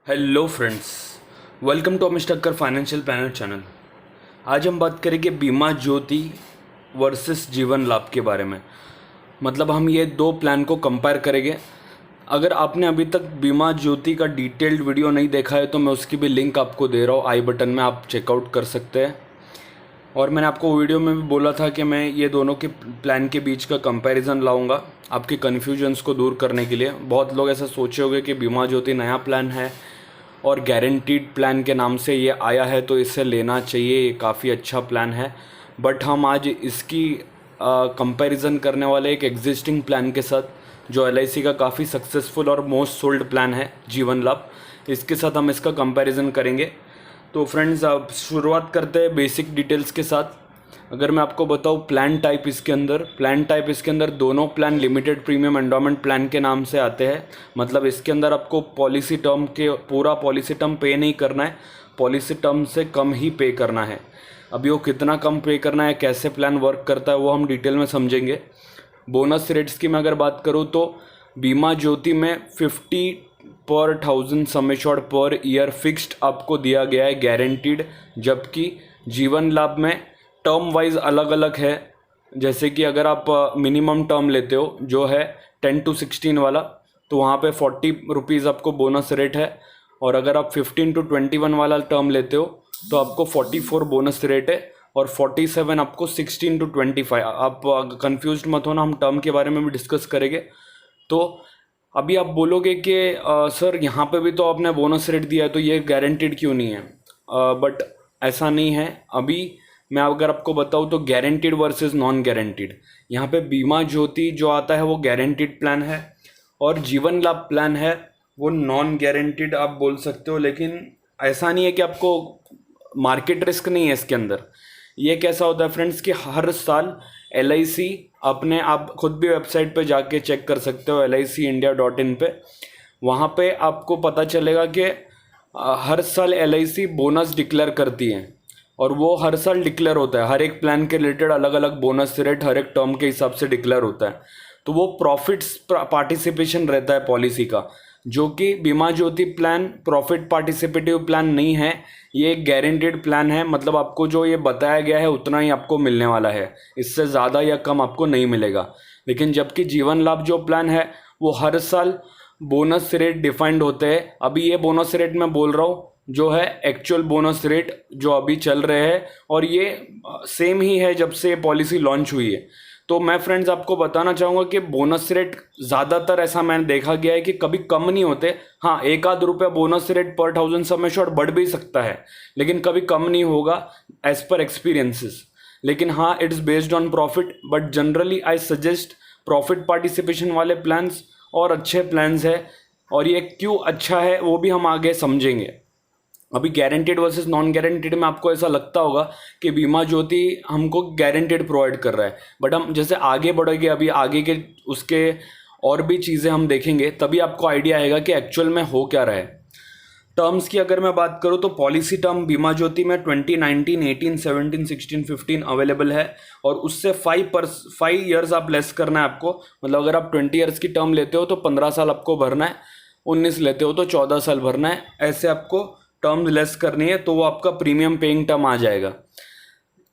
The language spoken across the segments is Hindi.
Hello friends, welcome to mister Takkar financial planner channel. आज हम बात करेंगे बीमा ज्योति वर्सेस जीवन लाभ के बारे में। मतलब हम ये दो प्लान को कंपेयर करेंगे। अगर आपने अभी तक बीमा ज्योति का डिटेल्ड वीडियो नहीं देखा है तो मैं उसकी भी लिंक आपको दे रहा हूँ आई बटन में, आप चेकआउट कर सकते हैं। और मैंने आपको वीडियो में भी बोला था कि मैं ये दोनों के प्लान के बीच का कंपैरिजन लाऊंगा आपके कन्फ्यूजन्स को दूर करने के लिए। बहुत लोग ऐसा सोचे होंगे कि बीमा ज्योति नया प्लान है और गारंटीड प्लान के नाम से ये आया है तो इसे लेना चाहिए, ये काफ़ी अच्छा प्लान है। बट हम आज इसकी कंपैरिजन करने वाले एक एग्जिस्टिंग प्लान के साथ जो एलआईसी का काफ़ी सक्सेसफुल और मोस्ट सोल्ड प्लान है जीवन लाभ, इसके साथ हम इसका कंपैरिजन करेंगे। तो फ्रेंड्स, अब शुरुआत करते हैं बेसिक डिटेल्स के साथ। अगर मैं आपको बताऊं प्लान टाइप इसके अंदर दोनों plan limited premium endowment plan के नाम से आते हैं। मतलब इसके अंदर आपको पॉलिसी टर्म के पूरा पॉलिसी टर्म पे नहीं करना है, पॉलिसी टर्म से कम ही पे करना है। अभी वो कितना कम पे करना है, कैसे प्लान वर्क करता है वो हम डिटेल में समझेंगे। बोनस रेट्स की मैं अगर बात करूँ तो बीमा ज्योति में 50 पर 1000 sum assured per year fixed आपको दिया गया है गारंटीड, जबकि जीवन लाभ में टर्म वाइज अलग अलग है। जैसे कि अगर आप मिनिमम टर्म लेते हो जो है 10 to 16 वाला, तो वहाँ पे 40 रुपीज़ आपको बोनस रेट है। और अगर आप 15 to 21 वाला टर्म लेते हो तो आपको 44 बोनस रेट है और 47 आपको 16 to 25। आप कंफ्यूज मत होना, हम टर्म के बारे में भी डिस्कस करेंगे। तो अभी आप बोलोगे कि सर यहाँ पे भी तो आपने बोनस रेट दिया है तो ये गारंटीड क्यों नहीं है? बट ऐसा नहीं है। अभी मैं अगर आपको बताऊँ तो गारंटीड वर्सेस नॉन गारंटीड, यहाँ पे बीमा ज्योति जो आता है वो गारंटीड प्लान है और जीवन लाभ प्लान है वो नॉन गारंटीड आप बोल सकते हो। लेकिन ऐसा नहीं है कि आपको मार्केट रिस्क नहीं है इसके अंदर। ये कैसा होता है फ्रेंड्स कि हर साल एलआईसी अपने, आप खुद भी वेबसाइट पे जाके चेक कर सकते हो licindia.in पे, वहाँ पे आपको पता चलेगा कि हर साल एलआईसी बोनस डिक्लेयर करती है और वो हर साल डिक्लेयर होता है। हर एक प्लान के रिलेटेड अलग अलग बोनस रेट हर एक टर्म के हिसाब से डिक्लेयर होता है। तो वो प्रॉफिट्स पार्टिसिपेशन रहता है पॉलिसी का, जो कि बीमा ज्योति प्लान प्रॉफिट पार्टिसिपेटिव प्लान नहीं है, ये एक गारंटीड प्लान है। मतलब आपको जो ये बताया गया है उतना ही आपको मिलने वाला है, इससे ज़्यादा या कम आपको नहीं मिलेगा। लेकिन जबकि जीवन लाभ जो प्लान है वो हर साल बोनस रेट डिफाइंड होते हैं। अभी ये बोनस रेट मैं बोल रहा हूँ जो है एक्चुअल बोनस रेट जो अभी चल रहे हैं, और ये सेम ही है जब से पॉलिसी लॉन्च हुई है। तो मैं फ्रेंड्स आपको बताना चाहूँगा कि बोनस रेट ज़्यादातर ऐसा मैंने देखा गया है कि कभी कम नहीं होते। हाँ, एक आध रुपया बोनस रेट पर 1000 सम एश्योर्ड बढ़ भी सकता है, लेकिन कभी कम नहीं होगा एज पर एक्सपीरियंसेस। लेकिन हाँ, it's based on profit, but generally I suggest profit participation वाले प्लान्स और अच्छे प्लान्स है। और ये क्यों अच्छा है वो भी हम आगे समझेंगे। अभी गारंटेड वर्सेस नॉन गारंटेड में आपको ऐसा लगता होगा कि बीमा ज्योति हमको गारंटेड प्रोवाइड कर रहा है, बट हम जैसे आगे बढ़ेंगे, अभी आगे के उसके और भी चीज़ें हम देखेंगे, तभी आपको आइडिया आएगा कि एक्चुअल में हो क्या रहा है। टर्म्स की अगर मैं बात करूँ तो पॉलिसी टर्म बीमा ज्योति में 2019, 18, 17, 16, 15 अवेलेबल है और उससे 5 ईयर्स आप लेस करना है आपको। मतलब अगर आप 20 ईयर्स की टर्म लेते हो तो 15 साल आपको भरना है, 19 लेते हो तो 14 साल भरना है। ऐसे आपको टर्म लेस करनी है तो वो आपका प्रीमियम पेइंग टर्म आ जाएगा।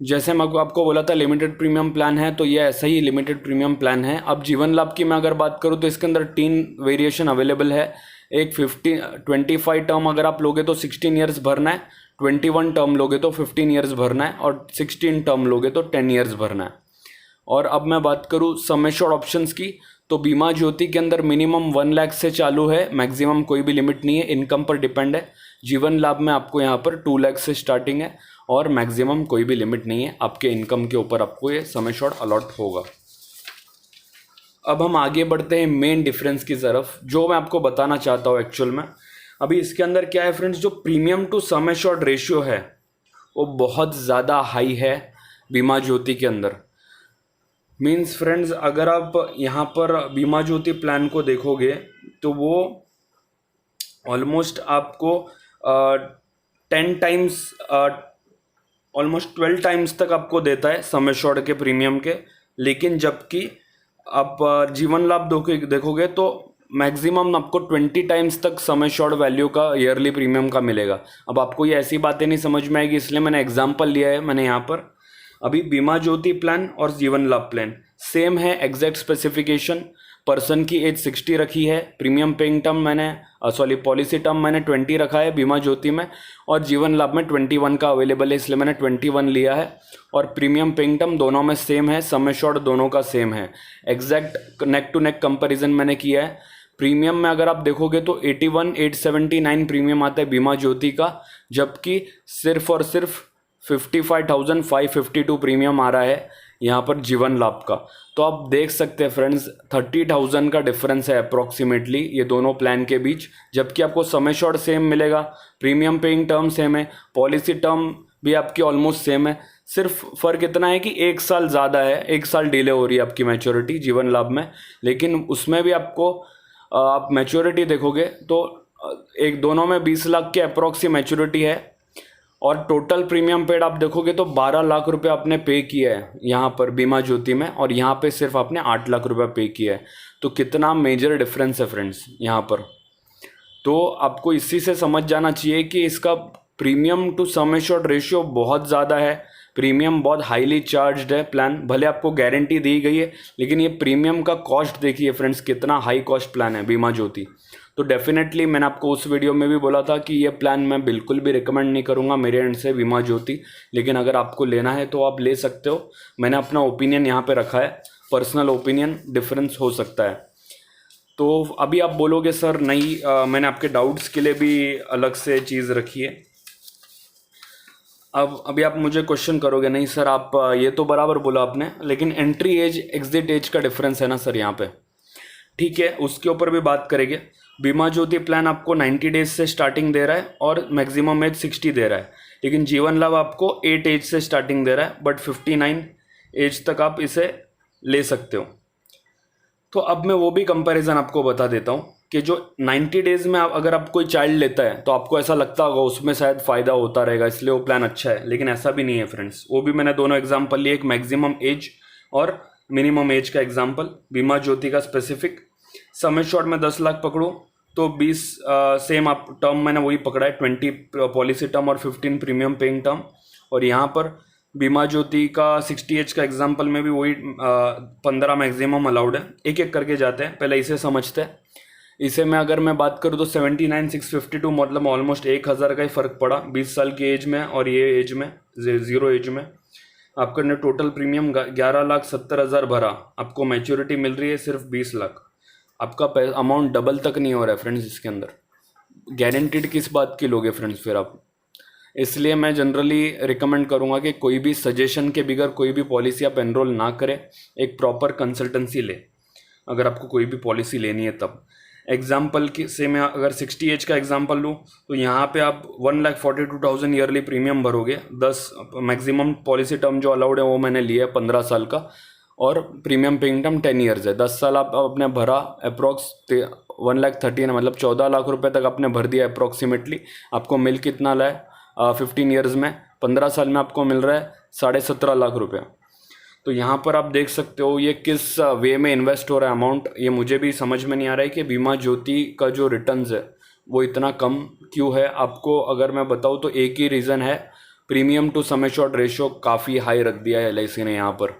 जैसे मैं आपको बोला था लिमिटेड प्रीमियम प्लान है, तो ये ऐसा ही लिमिटेड प्रीमियम प्लान है। अब जीवन लाभ की मैं अगर बात करूँ तो इसके अंदर 3 वेरिएशन अवेलेबल है। एक 25 टर्म अगर आप लोगे तो 16 ईयर्स भरना है, 21 टर्म लोगे तो 15 ईयर्स भरना है और 16 टर्म लोगे तो 10 ईयर्स भरना है। और अब मैं बात करूँ सम एश्योर्ड ऑप्शंस की, तो बीमा ज्योति के अंदर मिनिमम 1 लाख से चालू है, मैक्सिमम कोई भी लिमिट नहीं है, इनकम पर डिपेंड है। जीवन लाभ में आपको यहाँ पर 2 लाख से स्टार्टिंग है और मैक्सिमम कोई भी लिमिट नहीं है, आपके इनकम के ऊपर आपको ये सम एश्योर्ड अलॉट होगा। अब हम आगे बढ़ते हैं मेन डिफरेंस की तरफ, जो मैं आपको बताना चाहता हूँ एक्चुअल में। अभी इसके अंदर क्या है फ्रेंड्स, जो premium to sum assured ratio है वो बहुत ज़्यादा हाई है बीमा ज्योति के अंदर। मीन्स फ्रेंड्स, अगर आप यहाँ पर बीमा ज्योति प्लान को देखोगे तो वो ऑलमोस्ट आपको 10 टाइम्स, ऑलमोस्ट 12 टाइम्स तक आपको देता है सम एश्योर्ड के प्रीमियम के। लेकिन जबकि आप जीवन लाभ देखोगे तो मैक्सिमम आपको 20 टाइम्स तक सम एश्योर्ड वैल्यू का ईयरली प्रीमियम का मिलेगा। अब आपको ये ऐसी बातें नहीं समझ में आएगी, इसलिए मैंने एग्जांपल लिया है। मैंने यहाँ पर अभी बीमा ज्योति प्लान और जीवन लाभ प्लान सेम है, एग्जैक्ट स्पेसिफिकेशन। पर्सन की एज 60 रखी है। प्रीमियम पेइंग टर्म मैंने पॉलिसी टर्म मैंने 20 रखा है बीमा ज्योति में, और जीवन लाभ में 21 का अवेलेबल है, इसलिए मैंने 21 लिया है। और प्रीमियम पेइंग टर्म दोनों में सेम है, सम एश्योर्ड दोनों का सेम है। Exact neck to neck comparison मैंने किया है। प्रीमियम में अगर आप देखोगे तो 81,879 प्रीमियम आता है बीमा ज्योति का, जबकि सिर्फ और सिर्फ 55,552 प्रीमियम आ रहा है यहाँ पर जीवन लाभ का। तो आप देख सकते हैं फ्रेंड्स, 30,000 का डिफरेंस है अप्रॉक्सीमेटली ये दोनों प्लान के बीच, जबकि आपको सम एश्योर्ड सेम मिलेगा, प्रीमियम पेइंग टर्म सेम है, पॉलिसी टर्म भी आपकी ऑलमोस्ट सेम है। सिर्फ फ़र्क इतना है कि 1 साल ज़्यादा है, 1 साल डिले हो रही है आपकी मैच्योरिटी जीवन लाभ में, लेकिन उसमें भी आपको आप मैच्योरिटी देखोगे तो एक दोनों में 20 लाख के अप्रॉक्सी मैच्योरिटी है। और टोटल प्रीमियम पेड आप देखोगे तो 12 लाख रुपए आपने पे किया है यहाँ पर बीमा ज्योति में, और यहाँ पे सिर्फ आपने 8 लाख रुपए पे किया है। तो कितना मेजर डिफरेंस है फ्रेंड्स यहाँ पर। तो आपको इसी से समझ जाना चाहिए कि इसका premium to sum assured ratio बहुत ज़्यादा है, प्रीमियम बहुत हाईली चार्ज्ड है प्लान। भले आपको गारंटी दी गई है, लेकिन ये प्रीमियम का कॉस्ट देखिए फ्रेंड्स, कितना हाई कॉस्ट प्लान है बीमा ज्योति। तो डेफिनेटली मैंने आपको उस वीडियो में भी बोला था कि ये प्लान मैं बिल्कुल भी रिकमेंड नहीं करूँगा मेरे एंड से बीमा ज्योति, लेकिन अगर आपको लेना है तो आप ले सकते हो। मैंने अपना ओपिनियन यहाँ पे रखा है, पर्सनल ओपिनियन, डिफरेंस हो सकता है। तो अभी आप बोलोगे सर नहीं, मैंने आपके डाउट्स के लिए भी अलग से चीज़ रखी है। अब अभी आप मुझे क्वेश्चन करोगे नहीं सर आप ये तो बराबर बोला आपने, लेकिन एंट्री एज एग्जिट एज का डिफरेंस है ना सर यहाँ पे। ठीक है, उसके ऊपर भी बात करेंगे। बीमा ज्योति प्लान आपको 90 डेज से स्टार्टिंग दे रहा है और मैक्सिमम एज 60 दे रहा है, लेकिन जीवन लाभ आपको 8 एज से स्टार्टिंग दे रहा है, बट 59 एज तक आप इसे ले सकते हो। तो अब मैं वो भी कंपैरिजन आपको बता देता हूँ कि जो 90 डेज में अगर आप कोई चाइल्ड लेता है तो आपको ऐसा लगता होगा उसमें शायद फ़ायदा होता रहेगा, इसलिए वो प्लान अच्छा है, लेकिन ऐसा भी नहीं है फ्रेंड्स। वो भी मैंने दोनों एग्जाम्पल लिए, एक मैक्सिमम एज और मिनिमम एज का एग्जाम्पल। बीमा ज्योति का स्पेसिफिक सम एश्योर्ड में 10 लाख पकड़ो तो 20 सेम आप टर्म मैंने वही पकड़ा है, 20 पॉलिसी टर्म और 15 प्रीमियम पेइंग टर्म। और यहाँ पर बीमा ज्योति का 60 एज का एग्जाम्पल में भी वही 15 मैक्सिमम अलाउड है। एक एक करके जाते हैं, पहले इसे समझते हैं। इसे मैं अगर मैं बात करूँ तो 79,652 मतलब ऑलमोस्ट 1,000 का ही फ़र्क पड़ा 20 साल की एज में और ये एज में, ज़ीरो एज में। आपका ने टोटल प्रीमियम 11,70,000 भरा, आपको मैच्योरिटी मिल रही है सिर्फ 20 लाख। आपका अमाउंट डबल तक नहीं हो रहा है फ्रेंड्स इसके अंदर। गारंटीड किस बात की लोगे फ्रेंड्स फिर आप? इसलिए मैं जनरली रिकमेंड करूँगा कि कोई भी सजेशन के बगैर कोई भी पॉलिसी आप एनरोल ना करें, एक प्रॉपर कंसल्टेंसी ले अगर आपको कोई भी पॉलिसी लेनी है तब। एग्जाम्पल की से मैं अगर 60 एज का एग्जाम्पल लूँ तो यहाँ पे आप 1,42,000 ईयरली प्रीमियम भरोगे। 10 मैक्सिमम पॉलिसी टर्म जो अलाउड है वो मैंने लिया है 15 साल का, और प्रीमियम पेइंग टर्म 10 ईयर्स है। 10 साल आप अपने भरा, अप्रॉक्स 1,30,000 मतलब 14 लाख रुपए तक आपने भर दिया अप्रॉक्सीमेटली। आपको मिल कितना लाए 15 ईयर्स में, 15 साल में आपको मिल रहा है 17.5 लाख रुपया। तो यहाँ पर आप देख सकते हो ये किस वे में इन्वेस्ट हो रहा है अमाउंट। ये मुझे भी समझ में नहीं आ रहा है कि बीमा ज्योति का जो रिटर्न्स है वो इतना कम क्यों है। आपको अगर मैं बताऊँ तो एक ही रीज़न है, premium to sum assured ratio काफ़ी हाई रख दिया है LIC ने यहाँ पर,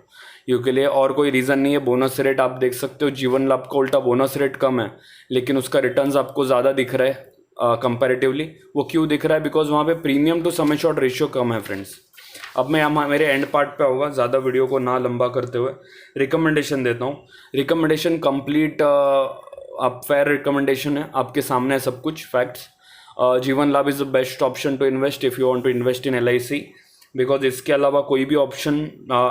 के लिए और कोई रीज़न नहीं है। बोनस रेट आप देख सकते हो, जीवन लाभ का उल्टा बोनस रेट कम है लेकिन उसका रिटर्न्स आपको ज़्यादा दिख रहा है कंपैरेटिवली। वो क्यों दिख रहा है? बिकॉज वहाँ पे premium to sum assured ratio कम है फ्रेंड्स। अब मैं यहाँ मेरे एंड पार्ट पे होगा, ज़्यादा वीडियो को ना लंबा करते हुए रिकमेंडेशन देता हूँ। रिकमेंडेशन कंप्लीट आप फेयर रिकमेंडेशन है, आपके सामने है सब कुछ facts. Jeevan Labh is the best option to invest if you want to invest in LIC, because इसके अलावा कोई भी ऑप्शन,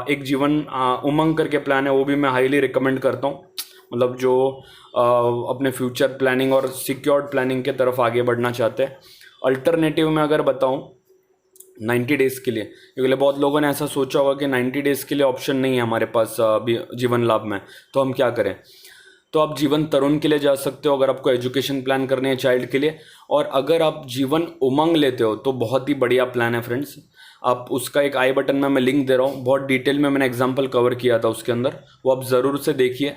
एक जीवन उमंग करके प्लान है वो भी मैं हाईली रिकमेंड करता हूँ। मतलब जो अपने फ्यूचर प्लानिंग और सिक्योर्ड प्लानिंग के तरफ आगे बढ़ना चाहते हैं। अल्टरनेटिव में अगर बताऊँ 90 डेज़ के लिए, क्योंकि बहुत लोगों ने ऐसा सोचा होगा कि 90 डेज़ के लिए ऑप्शन नहीं है हमारे पास जीवन लाभ में, तो हम क्या करें। तो आप जीवन तरुण के लिए जा सकते हो अगर आपको एजुकेशन प्लान करनी है चाइल्ड के लिए। और अगर आप जीवन उमंग लेते हो तो बहुत ही बढ़िया प्लान है फ्रेंड्स। आप उसका एक आई बटन में मैं लिंक दे रहा हूँ, बहुत डिटेल में मैंने एग्जांपल कवर किया था उसके अंदर, वो आप ज़रूर से देखिए।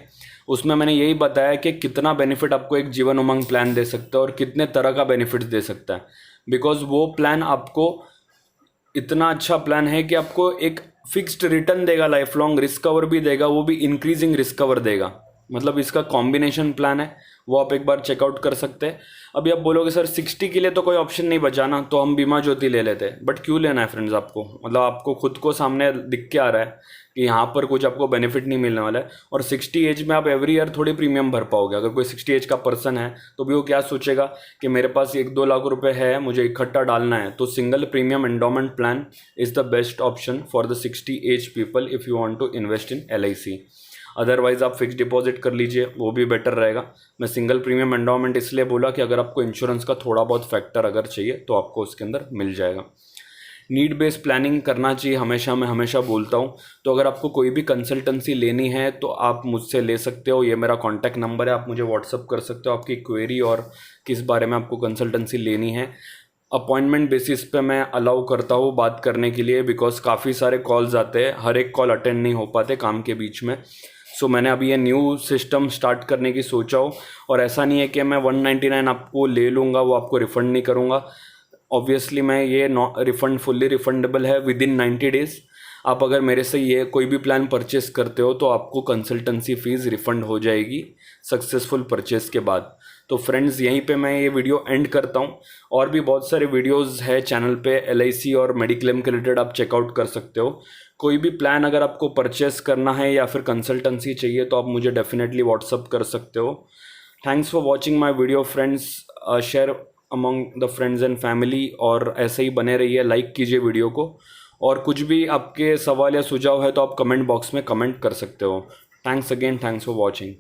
उसमें मैंने यही बताया कि कितना बेनिफिट आपको एक जीवन उमंग प्लान दे सकता है और कितने तरह का बेनिफिट दे सकता है। बिकॉज वो प्लान आपको इतना अच्छा प्लान है कि आपको एक फिक्स्ड रिटर्न देगा, लाइफ लॉन्ग रिस्क कवर भी देगा, वो भी इंक्रीजिंग रिस्क कवर देगा। मतलब इसका कॉम्बिनेशन प्लान है, वो आप एक बार चेकआउट कर सकते हैं। अभी आप बोलोगे सर 60 के लिए तो कोई ऑप्शन नहीं बचा ना, तो हम बीमा ज्योति ले लेते हैं। बट क्यों लेना है फ्रेंड्स आपको? मतलब आपको खुद को सामने दिख के आ रहा है कि यहाँ पर कुछ आपको बेनिफिट नहीं मिलने वाला है। और 60 एज में आप एवरी ईयर थोड़ी प्रीमियम भर पाओगे। अगर कोई 60 एज का पर्सन है तो भी वो क्या सोचेगा कि मेरे पास 1-2 लाख रुपए है, मुझे इकट्ठा डालना है। तो single premium endowment plan is the best option for the 60 age people if you want to invest in LIC। Otherwise आप फिक्स डिपॉजिट कर लीजिए, वो भी बेटर रहेगा। मैं सिंगल प्रीमियम एंडोमेंट इसलिए बोला कि अगर आपको इंश्योरेंस का थोड़ा बहुत फैक्टर अगर चाहिए तो आपको उसके अंदर मिल जाएगा। नीड बेस्ड प्लानिंग करना चाहिए हमेशा, मैं हमेशा बोलता हूँ। तो अगर आपको कोई भी कंसल्टेंसी लेनी है तो आप मुझसे ले सकते हो। ये मेरा कॉन्टैक्ट नंबर है, आप मुझे व्हाट्सअप कर सकते हो आपकी क्वेरी और किस बारे में आपको कंसल्टेंसी लेनी है। अपॉइंटमेंट बेसिस पे मैं अलाउ करता हूँ बात करने के लिए, बिकॉज काफ़ी सारे कॉल्स आते हैं, हर एक कॉल अटेंड नहीं हो पाते काम के बीच में। सो मैंने अभी ये न्यू सिस्टम स्टार्ट करने की सोचा हो। और ऐसा नहीं है कि मैं 199 आपको ले लूँगा, वो आपको रिफ़ंड नहीं करूँगा। ऑब्वियसली मैं ये रिफ़ंड फुल्ली रिफ़ंडेबल है विद इन 90 डेज़। आप अगर मेरे से ये कोई भी प्लान परचेस करते हो तो आपको कंसल्टेंसी फ़ीस रिफ़ंड हो जाएगी सक्सेसफुल परचेस के बाद। तो फ्रेंड्स यहीं पे मैं ये वीडियो एंड करता हूँ। और भी बहुत सारे वीडियोस है चैनल पे LIC और मेडिक्लेम के रिलेटेड, आप चेकआउट कर सकते हो। कोई भी प्लान अगर आपको परचेस करना है या फिर कंसल्टेंसी चाहिए तो आप मुझे डेफिनेटली व्हाट्सअप कर सकते हो। Thanks for watching my video friends. Share among the friends and family, और ऐसे ही बने रहिए, लाइक कीजिए वीडियो को। और कुछ भी आपके सवाल या सुझाव है तो आप कमेंट बॉक्स में कमेंट कर सकते हो। Thanks again, thanks for watching.